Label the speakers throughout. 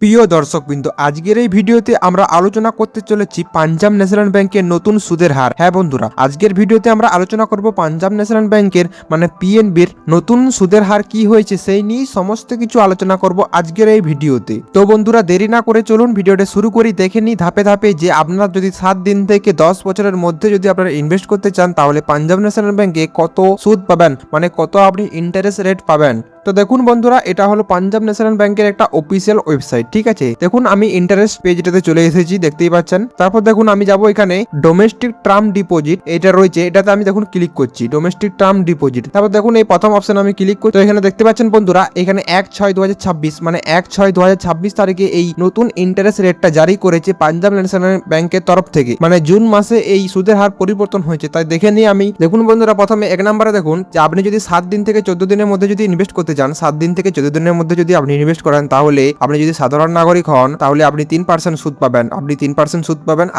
Speaker 1: প্রিয় দর্শকবৃন্দ, আজকের এই ভিডিওতে আমরা আলোচনা করতে চলেছি পাঞ্জাব ন্যাশনাল ব্যাংকের নতুন সুদের হার। হ্যাঁ বন্ধুরা, আজকের ভিডিওতে আমরা আলোচনা করব পাঞ্জাব ন্যাশনাল ব্যাংকের পিএনবির নতুন সুদের হার কি হয়েছে সেই নিয়ে সমস্ত কিছু আলোচনা করব আজকের এই ভিডিওতে। তো বন্ধুরা, দেরি না করে চলুন ভিডিওটা শুরু করি। দেখে নিই ধাপে ধাপে যে আপনারা যদি 7 দিন থেকে 10 বছরের মধ্যে যদি আপনারা ইনভেস্ট করতে চান তাহলে পাঞ্জাব ন্যাশনাল ব্যাংকে কত সুদ পাবেন, কত আপনি ইন্টারেস্ট রেট পাবেন। তো দেখুন বন্ধুরা, এটা হলো পাঞ্জাব ন্যাশনাল ব্যাংকের একটা অফিসিয়াল ওয়েবসাইট। ঠিক আছে, দেখুন আমি ইন্টারেস্ট পেজটাতে চলে এসেছি, দেখতেই পাচ্ছেন। তারপর দেখুন আমি যাব এখানে ডোমেস্টিক টার্ম ডিপোজিট, এটা রয়েছে, এটাতে আমি দেখুন ক্লিক করছি, ডোমেস্টিক টার্ম ডিপোজিট। তারপর দেখুন এই প্রথম অপশন আমি ক্লিক করছি। তো এখানে দেখতে পাচ্ছেন বন্ধুরা, এখানে 1/6/2026 1/6/2026 তারিখে এই নতুন ইন্টারেস্ট রেটটা জারি করেছে পাঞ্জাব ন্যাশনাল ব্যাংকের তরফ থেকে। জুন মাসে এই সুদের হার পরিবর্তন হয়েছে, তাই দেখে নিই আমি। দেখুন বন্ধুরা, প্রথমে 1 নম্বরে দেখুন যে আপনি যদি 7 দিন থেকে 14 দিনের মধ্যে যদি ইনভেস্ট করতে চান, 7 দিন থেকে 14 দিনের মধ্যে যদি আপনি ইনভেস্ট করেন তাহলে আপনি যদি সাধারণ নাগরিক হন তাহলে আপনি 3% সুদ পাবেন,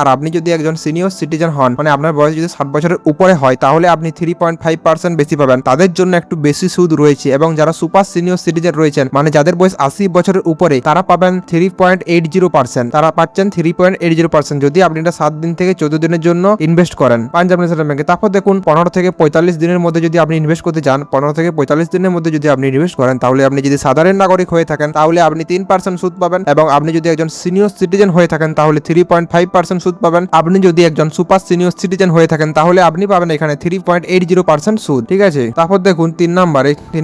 Speaker 1: আর আপনি যদি একজন সিনিয়র সিটিজেন হন, আপনার বয়স যদি 60 বছরের উপরে হয় তাহলে আপনি 3.5% বেশি পাবেন। তাদের জন্য একটু বেশি সুদ রয়েছে। এবং যারা সুপার সিনিয়র সিটিজেন রয়েছেন, যাদের বয়স 80 বছরের উপরে, তারা পাবেন 3.80%, তারা পাচ্ছেন 3.80% যদি আপনি এটা 7 দিন থেকে 14 দিনের জন্য ইনভেস্ট করেন পাঞ্জাব ন্যাশনাল ব্যাংকে। তারপর দেখুন 15 থেকে 45 দিনের মধ্যে যদি আপনি ইনভেস্ট করতে চান, 15 থেকে 45 দিনের মধ্যে যদি আপনি ইনভেস্ট করেন তাহলে আপনি যদি সাধারণ নাগরিক হয়ে থাকেন তাহলে আপনি 3% সুদ পাবেন। এবং আপনি যদি একজন সিনিয়র সিটিজেন হয়ে থাকেন তাহলে 3.5% সুদ পাবেন। আপনি যদি একজন সুপার সিনিয়র সিটিজেন হয়ে থাকেন তাহলে আপনি পাবেন এখানে 3.80% সুদ। ঠিক আছে, তারপর দেখুন 3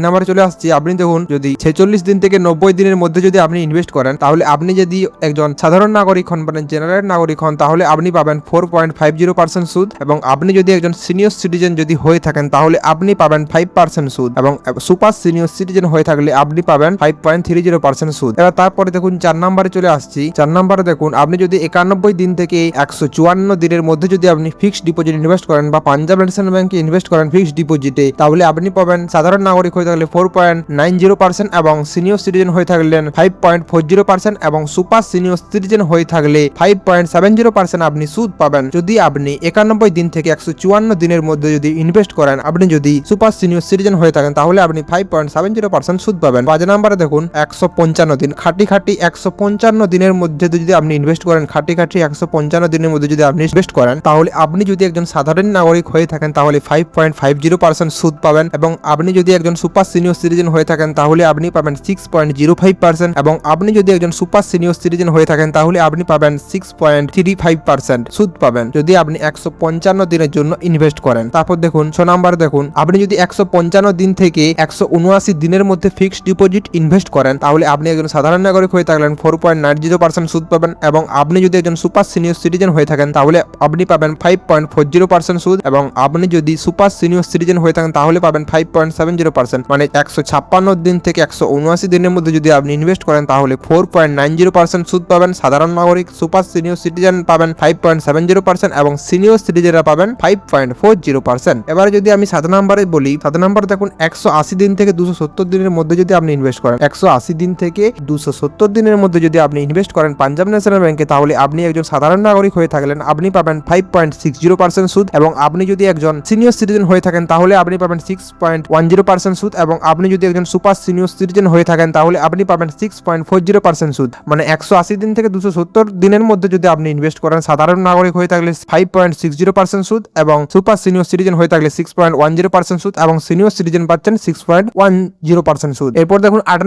Speaker 1: নম্বরে চলে আসছি। আপনি দেখুন যদি 46 দিন থেকে 90 দিনের মধ্যে যদি আপনি ইনভেস্ট করেন তাহলে আপনি যদি একজন সাধারণ নাগরিক হন, জেনারেল নাগরিক হন, তাহলে আপনি পাবেন 4.50% সুদ। এবং আপনি যদি একজন সিনিয়র সিটিজেন যদি হয়ে থাকেন তাহলে আপনি পাবেন 5% সুদ। এবং সুপার সিনিয়র সিটিজেন হয়ে থাকলে আপনি পাবেন 5.30% সুদ। এবার তারপরে দেখুন 4 নম্বরে চলে আসছি। 4 নম্বরে দেখুন আপনি যদি 91 দিন থেকে 154 দিনের মধ্যে যদি আপনি ফিক্সড ডিপোজিট ইনভেস্ট করেন বা পাঞ্জাব ন্যাশনাল ব্যাংকে ইনভেস্ট করেন ফিক্সড ডিপোজিটে, তাহলে আপনি পাবেন সাধারণ নাগরিক হয়ে থাকলে 4.90% এবং সিনিয়র সিটিজেন হয়ে থাকলেন 5.40% এবং সুপার সিনিয়র সিটিজেন হয়ে থাকলে 5.70% আপনি সুদ পাবেন যদি আপনি 91 দিন থেকে 154 দিনের মধ্যে যদি ইনভেস্ট করেন। আপনি যদি সুপার সিনিয়র সিটিজেন হয়ে থাকেন তাহলে আপনি 5.70% সুদ পাবেন। 5 নম্বরে দেখুন 155 দিন, খাটি 155 দিনের মধ্যে যদি আপনি ইনভেস্ট করেন, খাটি 155 দিনের মধ্যে যদি আপনি ইনভেস্ট করেন তাহলে আপনি যদি একজন সাধারণ নাগরিক হয়ে থাকেন তাহলে 5.50% সুদ পাবেন। এবং আপনি যদি একজন সুপার সিনিয়র সিটিজেন হয়ে থাকেন তাহলে আপনি পাবেন 6.05%। এবং আপনি যদি একজন সুপার সিনিয়র সিটিজেন হয়ে থাকেন তাহলে আপনি পাবেন 6.35% সুদ পাবেন যদি আপনি 155 দিনের জন্য ইনভেস্ট করেন। তারপর দেখুন 6 নম্বরে দেখুন আপনি যদি 155 দিন থেকে 179 দিনের মধ্যে ফিক্সড ডিপোজিট ইনভেস্ট করেন তাহলে আপনি একজন সাধারণ নাগরিক হয়ে থাকলেন 4.90% সুদ পাবেন। এবং আপনি যদি একজন সুপার সিনিয়র সিটিজেন হয়ে থাকেন তাহলে আপনি পাবেন 5.40% সুদ। এবং আপনি যদি সুপার সিনিয়র সিটিজেন হয়ে থাকেন তাহলে পাবেন 5.70%। 156 দিন থেকে 179 দিনের মধ্যে যদি আপনি ইনভেস্ট করেন তাহলে 4.90% সুদ পাবেন। সাধারণ নাগরিক সুপার সিনিয়র সিটিজেন পাবেন 5.70% এবং সিনিয়র সিটিজেনরা পাবেন 5.40%। এবারে যদি আমি 7 নম্বরে বলি, 7 নম্বরে দেখুন 180 দিন থেকে 270 দিনের মধ্যে যদি আপনি ইনভেস্ট করেন, 180 দিন থেকে 270 দিনের মধ্যে যদি আপনি ইনভেস্ট করেন পাঞ্জাব ন্যাশনাল ব্যাংকে তাহলে আপনি একজন সাধারণ নাগরিক হয়ে থাকলেন, আপনি পাবেন 5.60% সুদ। এবং আপনি যদি একজন সিনিয়র সিটিজেন হয়ে থাকেন তাহলে আপনি পাবেন 6.10% সুদ। এবং আপনি যদি একজন সুপার সিনিয়র সিটিজেন হয়ে থাকেন তাহলে আপনি পাবেন 6.40% সুদ। 180 দিন থেকে 270 দিনের মধ্যে যদি আপনি ইনভেস্ট করেন সাধারণ নাগরিক হয়ে থাকলে 5.60% সুদ এবং সুপার সিনিয়র সিটিজেন হয়ে থাকলে 6.10% সুদ এবং সিনিয়র সিটিজেন পাচ্ছেন 6.10% সুদ। এরপর দেখুন 8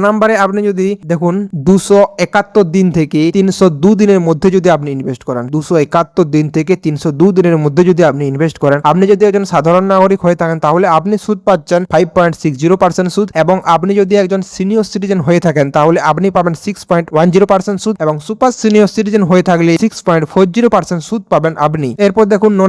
Speaker 1: নম্বরে আপনি যদি দেখুন 271 দিন থেকে 302 দিনের মধ্যে যদি আপনি ইনভেস্ট করেন, 271 দিন থেকে 302 দিনের মধ্যে যদি আপনি ইনভেস্ট করেন, আপনি যদি একজন সাধারণ নাগরিক হয়ে থাকেন তাহলে আপনি সুদ পাচ্ছেন 5.60% সুদ। এবং আপনি যদি একজন সিনিয়র সিটিজেন হয়ে থাকেন তাহলে আপনি পাবেন 6.10% সুদ এবং সুপার সিনিয়র সিটিজেন হয়ে থাকলে 6.40% সুদ পাবেন আপনি। এরপর দেখুন 9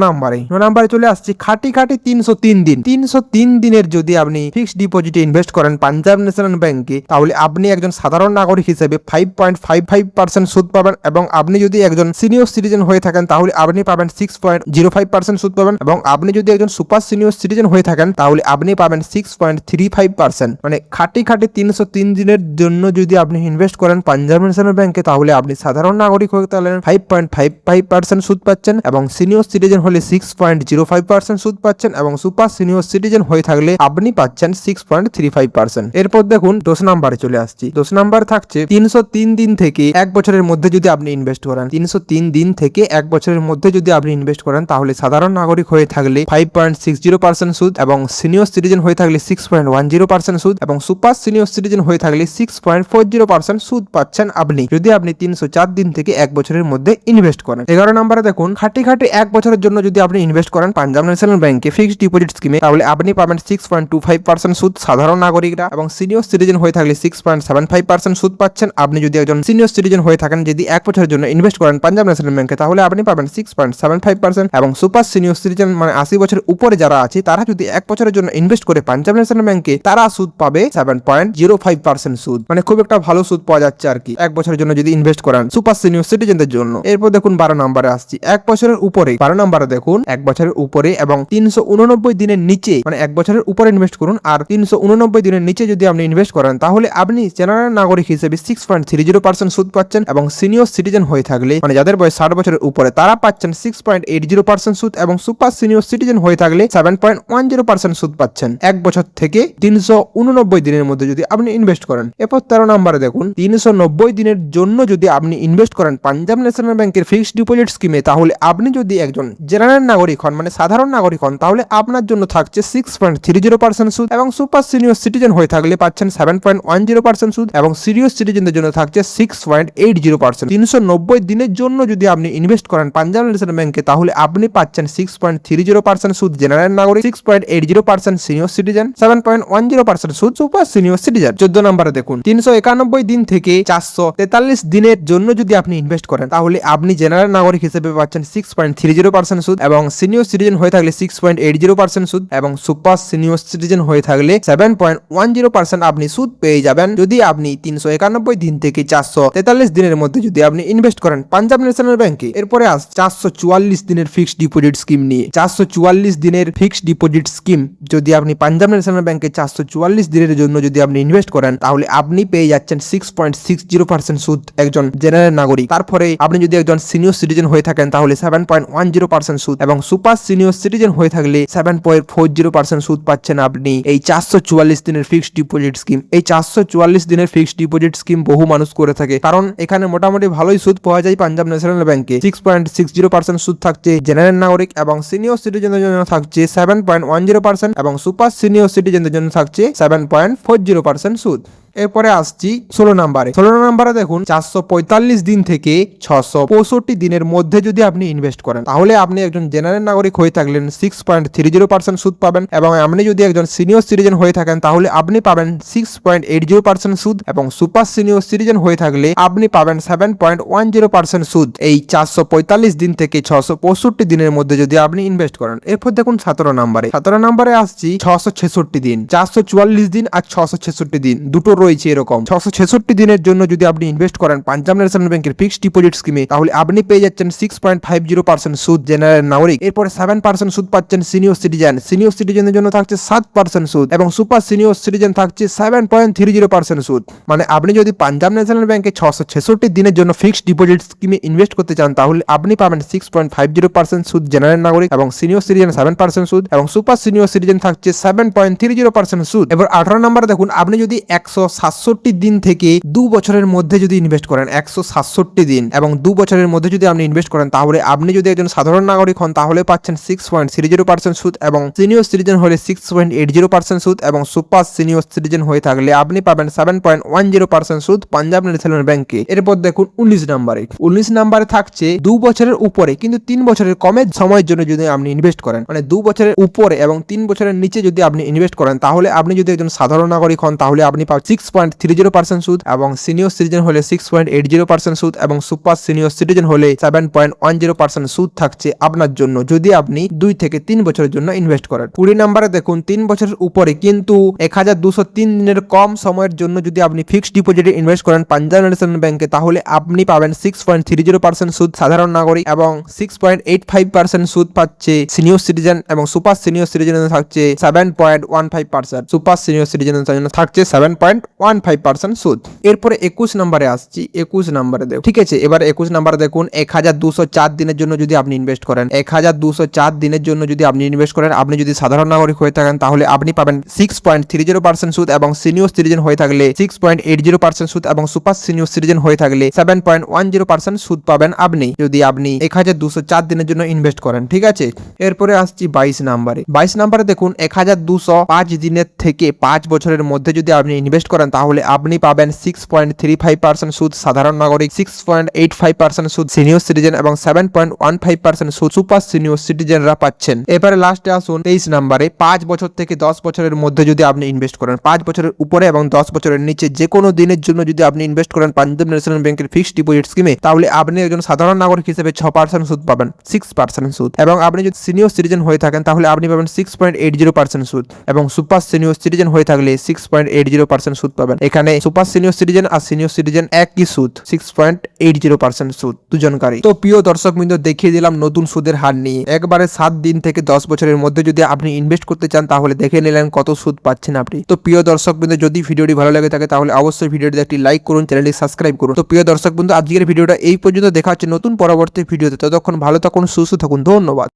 Speaker 1: নম্বরে চলে আসছি। খাটি 303 দিনের যদি আপনি ফিক্সড ডিপোজিটে ইনভেস্ট করেন পাঞ্জাব ন্যাশনাল ব্যাংকে তাহলে আপনি একজন সাধারণ নাগরিক হিসেবে 5.55% সুদ পাবেন। এবং আপনি যদি একজন সিনিয়র সিটিজেন হয়ে থাকেন তাহলে আপনি পাবেন 6.05% সুদ পাবেন। এবং আপনি যদি একজন সুপার সিনিয়র সিটিজেন হয়ে থাকেন তাহলে আপনি পাবেন 6.35%। খাটি 303 দিনের জন্য যদি আপনি ইনভেস্ট করেন পাঞ্জাব ন্যাশনাল ব্যাংকে তাহলে আপনি সাধারণ নাগরিক হয়ে তাহলে 5.55% সুদ পাচ্ছেন এবং সিনিয়র সিটিজেন হলে 6.05% সুদ পাচ্ছেন এবং সুপার সিনিয়র সিটিজেন হয়ে থাকলে আপনি পাচ্ছেন 6.35%। এরপর দেখুন 10 নাম্বারে চলে আসছি। 10 নাম্বার থাকছে 303 দিন থেকে 1 বছরের মধ্যে যদি আপনি ইনভেস্ট করেন, 303 দিন থেকে 1 বছরের মধ্যে যদি আপনি ইনভেস্ট করেন তাহলে সাধারণ নাগরিক হয়ে থাকলে 5.60% সুদ এবং সিনিয়র সিটিজেন হয়ে থাকলে 6.10% সুদ এবং সুপার সিনিয়র সিটিজেন হয়ে থাকলে 6.40% সুদ পাচ্ছেন আপনি যদি আপনি 304 দিন থেকে 1 বছরের মধ্যে ইনভেস্ট করেন। 11 নম্বরে দেখুন খাটি 1 বছরের জন্য যদি আপনি ইনভেস্ট করেন পাঞ্জাব ন্যাশনাল ব্যাংকে ফিক্সড ডিপোজিট স্কিমে তাহলে আপনি পাবেন 6.25% সুদ সাধারণ নাগরিকরা এবং সিনিয়র সিটিজেন হয়ে থাকলে 6.75% সুদ পাচ্ছেন আপনি যদি একজন সিনিয়র সিটিজেন হয়ে থাকেন। যদি 1 বছরের জন্য ইনভেস্ট করেন পাঞ্জাব ন্যাশনাল ব্যাংকে তাহলে আপনি পাবেন 6.75% এবং সুপার সিনিয়র সিটিজেন মানে 80 বছরের উপরে যারা আছে তারা যদি 1 বছরের জন্য ইনভেস্ট করে পাঞ্জাব ন্যাশনাল ব্যাংকে তারা সুদ পাবে 7.05% সুদ, মানে খুব একটা ভালো সুদ পাওয়া যাচ্ছে আর কি 1 বছরের জন্য যদি ইনভেস্ট করেন সুপার সিনিয়র সিটিজেনদের জন্য। এরপর দেখুন 12 নম্বরে আসছি 1 বছরের উপরে। 12 নম্বরে দেখুন 1 বছরের উপরে এবং 389 দিনের নিচে মানে 1 বছরের উপরে ইনভেস্ট করুন আর 389 দিনের নিচে যদি আপনি ইনভেস্ট করেন তাহলে আপনি জেনারেল নাগরিক হিসেবে 6.30% সুদ পাচ্ছেন এবং সিনিয়র সিটিজেন হয়ে থাকলে মানে যাদের বয়স 60 বছরের উপরে তারা পাচ্ছেন 6.80% সুদ এবং সুপার সিনিয়র সিটিজেন হয়ে থাকলে 7.10% সুদ পাচ্ছেন 1 বছর থেকে 389 দিনের মধ্যে যদি আপনি ইনভেস্ট করেন। এরপর 13 নম্বরে দেখুন 390 দিনের জন্য যদি আপনি ইনভেস্ট করেন পাঞ্জাব ন্যাশনাল ব্যাংকের ফিক্সড ডিপোজিট স্কিমে তাহলে আপনি যদি একজন জেনারেল নাগরিক হন মানে সাধারণ নাগরিক হন তাহলে আপনার জন্য থাকছে 6.30% সুদ এবং সুপার সিনিয়র সিটিজেন হয়ে থাকলে পাচ্ছেন 7.10% সুদ এবং সিনিয়র সিটিজেনদের জন্য থাকছে 6.80%। 390 দিনের জন্য যদি আপনি ইনভেস্ট করেন পাঞ্জাব ন্যাশনাল ব্যাংকে তাহলে আপনি পাচ্ছেন 6.30% সুদ জেনারেল নাগরিক, 6.80% সিনিয়র সিটিজেন, 7.10% সুদ সুপার সিনিয়র সিটিজেন। 14 নম্বরে দেখুন 391 দিন থেকে 443 দিনের জন্য যদি আপনি ইনভেস্ট করেন তাহলে আপনি জেনারেল নাগরিক হিসেবে পাচ্ছেন 6.30% সুদ এবং সিনিয়র সিটিজেন হয়ে থাকলে 6.80% সুদ এবং সুপার সিনিয়র সিটিজেন হয়ে থাকলে 7.10% আপনি সুদ পেয়ে যাবেন যদি আপনি 391 দিন থেকে 443 দিনের মধ্যে যদি আপনি ইনভেস্ট করেন পাঞ্জাব ন্যাশনাল ব্যাংকে। এরপরে আস 444 দিনের ফিক্সড ডিপোজিট স্কিম নিয়ে। 444 দিনের ফিক্সড ডিপোজিট স্কিম যদি আপনি পাঞ্জাব ন্যাশনাল ব্যাংকে 444 দিনের জন্য যদি আপনি ইনভেস্ট করেন তাহলে আপনি পেয়ে যাচ্ছেন 6.60% সুদ একজন জেনারেল নাগরিক। তারপরে আপনি যদি একজন সিনিয়র সিটিজেন হয়ে থাকেন তাহলে 7.10% সুদ এবং সুপার সিনিয়র সিটিজেন হয়ে থাকলে 7.40% সুদ পাচ্ছেন আপনি এই 444 দিনের ফিক্সড ডিপোজিট স্কিম। এই 444 দিনের ফিক্সড ডিপোজিট স্কিম বহু মানুষ করে থাকে কারণ এখানে মোটামুটি ভালোই সুদ পাওয়া যায় পাঞ্জাব ন্যাশনাল ব্যাংকে। 6.60% সুদ থাকছে জেনারেল নাগরিক এবং সিনিয়র সিটিজেনদের জন্য থাকছে 7.10% এবং সুপার সিনিয়র সিটিজেনদের জন্য থাকছে 7.40% সুদ। এরপরে আসছি 16 নাম্বারে। 16 নাম্বারে দেখুন 445 দিন থেকে 665 দিনের মধ্যে যদি আপনি ইনভেস্ট করেন তাহলে আপনি একজন জেনারেল নাগরিক হয়ে থাকলেন 6.30% সুদ পাবেন এবং আপনি যদি একজন সিনিয়র সিটিজেন হয়ে থাকেন তাহলে আপনি পাবেন 6.80% সুদ এবং সুপার সিনিয়র সিটিজেন হয়ে থাকলে আপনি পাবেন 7.10% সুদ এই 445 দিন থেকে 665 দিনের মধ্যে যদি আপনি ইনভেস্ট করেন। এরপর দেখুন 17 নাম্বারে। 17 নাম্বারে আসছি 666 দিন, 444 দিন আর 666 দিন দুটো রয়েছে এরকম। 666 দিনের জন্য যদি আপনি ইনভেস্ট করেন পাঞ্জাব ন্যাশনাল ব্যাংকের ফিক্সড ডিপোজিট স্কিমে তাহলে আপনি পেয়ে যাচ্ছেন 6.50% সুদ জেনারেল নাগরিক। এরপরে 7% সুদ পাচ্ছেন সিনিয়র সিটিজেন। সিনিয়র সিটিজেনের জন্য থাকছে 7% সুদ এবং সুপার সিনিয়র সিটিজেন থাকছে 7.30% সুদ। মানে আপনি যদি পাঞ্জাব ন্যাশনাল ব্যাংকে 666 দিনের জন্য ফিক্সড ডিপোজিট স্কিমে ইনভেস্ট করতে চান তাহলে আপনি পাবেন 6.50% সুদ জেনারেল নাগরিক এবং সিনিয়র সিটিজেন 7% সুদ এবং সুপার সিনিয়র সিটিজেন থাকছে 7.30% সুদ। এবার 18 নম্বরে দেখুন আপনি যদি 167 দিন থেকে 2 বছরের মধ্যে যদি ইনভেস্ট করেন 167 দিন এবং 2 বছরের মধ্যে যদি আপনি ইনভেস্ট করেন তাহলে আপনি যদি একজন সাধারণ নাগরিক হন তাহলে পাচ্ছেন 6.30% সুদ এবং সিনিয়র সিটিজেন হলে 6.80% সুদ এবং সুপার সিনিয়র সিটিজেন হয়ে থাকলে আপনি পাবেন 7.10% সুদ পাঞ্জাব ন্যাশনাল ব্যাংকে। এরপর দেখুন 19 নম্বরে। 19 নম্বরে থাকছে 2 বছরের উপরে কিন্তু 3 বছরের কমের সময়ের জন্য যদি আপনি ইনভেস্ট করেন মানে 2 বছরের উপরে এবং 3 বছরের নিচে যদি আপনি ইনভেস্ট করেন তাহলে আপনি যদি একজন সাধারণ নাগরিক হন তাহলে আপনি পাবেন 6.30% সুদ এবং সিনিয়র সিটিজেন হলে 6.80% সুদ এবং সুপার সিনিয়র সিটিজেন হলে 7.10% সুদ থাকছে আপনার জন্য যদি আপনি 2 থেকে 3 বছরের জন্য ইনভেস্ট করেন। 20 নম্বরে দেখুন 3 বছরের উপরে কিন্তু 1203 দিনের কম সময়ের জন্য যদি আপনি ফিক্সড ডিপোজিটে ইনভেস্ট করেন পাঞ্জাব ন্যাশনাল ব্যাংকে তাহলে আপনি পাবেন 6.30% সুদ সাধারণ নাগরিক এবং 6.85% সুদ পাচ্ছে সিনিয়র সিটিজেন এবং সুপার সিনিয়র সিটিজেনের থাকছে 7.15%। সুপার সিনিয়র সিটিজেনের জন্য থাকছে 7.15%। 6.15% সুদ। এরপরে 21 নম্বরে আসছি। 21 নম্বরে দেখুন, ঠিক আছে, এবার 21 নম্বরে দেখুন 1204 দিনের জন্য যদি আপনি ইনভেস্ট করেন, 1204 দিনের জন্য যদি আপনি ইনভেস্ট করেন, আপনি যদি সাধারণ নাগরিক হয়ে থাকেন তাহলে আপনি পাবেন 6.30% সুদ, এবং সিনিয়র সিটিজেন হয়ে থাকলে 6.80% সুদ, এবং সুপার সিনিয়র সিটিজেন হয়ে থাকলে 7.10% সুদ পাবেন আপনি, যদি আপনি 1204 দিনের জন্য ইনভেস্ট করেন। ঠিক আছে, এরপরে আসছি 22 নম্বরে। 22 নম্বরে দেখুন 1205 দিনের থেকে 5 বছরের মধ্যে যদি আপনি ইনভেস্ট করেন তাহলে আপনি পাবেন 6.35% সুদ সাধারণ নাগরিক, 6.85% সুদ সিনিয়র সিটিজেন, এবং 7.15% সুদ সুপার সিনিয়র সিটিজেনরা পাচ্ছেন। এবারে লাস্টে আসুন 23 নম্বরে। 5 বছর থেকে 10 বছরের মধ্যে যদি আপনি ইনভেস্ট করেন, 5 বছরের উপরে এবং 10 বছরের নিচে যে কোনো দিনের জন্য যদি আপনি ইনভেস্ট করেন পাঞ্জাব ন্যাশনাল ব্যাংকের ফিক্সড ডিপোজিট স্কিমে, তাহলে আপনি একজন সাধারণ নাগরিক হিসেবে 6% সুদ পাবেন, 6% সুদ, এবং আপনি যদি সিনিয়র সিটিজেন হয়ে থাকেন তাহলে আপনি পাবেন 6.80% সুদ, এবং সুপার সিনিয়র সিটিজেন হয়ে থাকলে 6.80% সুদ পাবেন। এখানে সুপার সিনিয়র সিটিজেন আর সিনিয়র সিটিজেন একই সুদ, 6.80% সুদ দুজনকারী। তো প্রিয় দর্শকবৃন্দ, দেখিয়ে দিলাম নতুন সুদের হার নিয়ে। একবারে 7 দিন থেকে 10 বছরের মধ্যে যদি আপনি ইনভেস্ট করতে চান তাহলে দেখে নিলেন কত সুদ পাচ্ছেন আপনি। তো প্রিয় দর্শকবৃন্দ, যদি ভিডিওটি ভালো লাগে থাকে তাহলে অবশ্যই ভিডিওটি একটি লাইক করুন, চ্যানেলটি সাবস্ক্রাইব করুন। তো প্রিয় দর্শকবৃন্দ, আজকের ভিডিওটা এই পর্যন্ত। দেখা হচ্ছে নতুন পরবর্তী ভিডিওতে। ততক্ষণ ভালো থাকুন, সুস্থ থাকুন, ধন্যবাদ।